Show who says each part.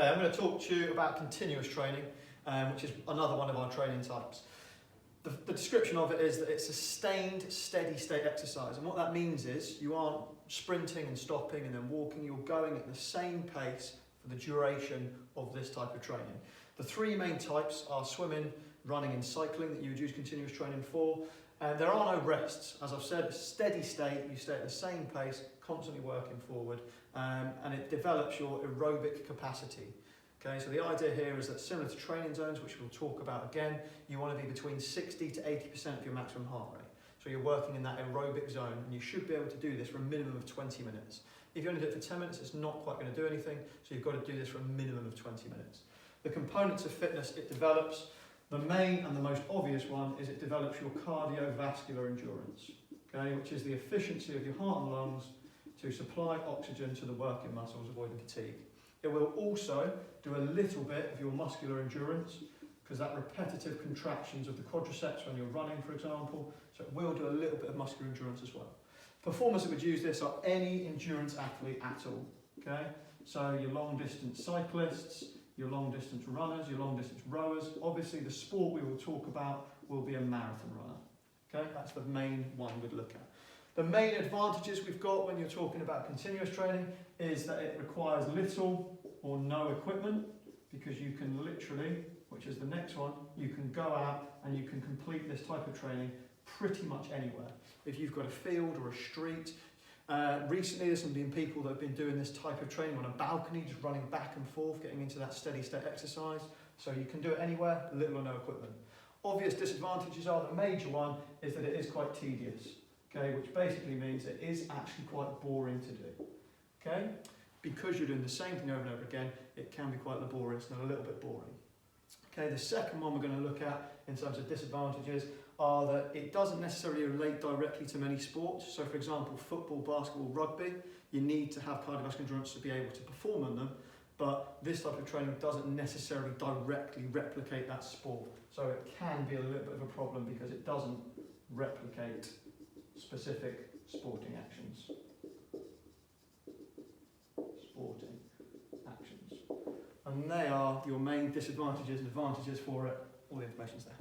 Speaker 1: Okay, I'm going to talk to you about continuous training, which is another one of our training types. The description of it is that it's a sustained, steady state exercise, and what that means is you aren't sprinting and stopping and then walking, you're going at the same pace for the duration of this type of training. The three main types are swimming, running and cycling that you would use continuous training for. There are no rests. As I've said, it's steady state, you stay at the same pace, constantly working forward, and it develops your aerobic capacity. Okay, so the idea here is that similar to training zones, which we'll talk about again, you want to be between 60 to 80% of your maximum heart rate. So you're working in that aerobic zone, and you should be able to do this for a minimum of 20 minutes. If you only do it for 10 minutes, it's not quite going to do anything, so you've got to do this for a minimum of 20 minutes. The components of fitness it develops, the main and the most obvious one is it develops your cardiovascular endurance, okay, which is the efficiency of your heart and lungs to supply oxygen to the working muscles, avoiding fatigue. It will also do a little bit of your muscular endurance, because that repetitive contractions of the quadriceps when you're running, for example, so it will do a little bit of muscular endurance as well. Performers that would use this are any endurance athlete at all, okay? So your long distance cyclists, your long distance runners, your long distance rowers. Obviously the sport we will talk about will be a marathon runner, okay? That's the main one we'd look at. The main advantages we've got when you're talking about continuous training is that it requires little or no equipment, because you can literally, which is the next one, you can go out and you can complete this type of training pretty much anywhere. If you've got a field or a street, recently there's been people that have been doing this type of training on a balcony, just running back and forth, getting into that steady state exercise. So you can do it anywhere, little or no equipment. Obvious disadvantages are, the major one is that it is quite tedious, okay, which basically means it is actually quite boring to do, okay? Because you're doing the same thing over and over again, it can be quite laborious and a little bit boring. Okay, the second one we're going to look at in terms of disadvantages are that it doesn't necessarily relate directly to many sports. So for example, football, basketball, rugby, you need to have cardiovascular endurance to be able to perform on them, but this type of training doesn't necessarily directly replicate that sport. So it can be a little bit of a problem because it doesn't replicate specific sporting actions. And they are your main disadvantages and advantages for it. All the information's there.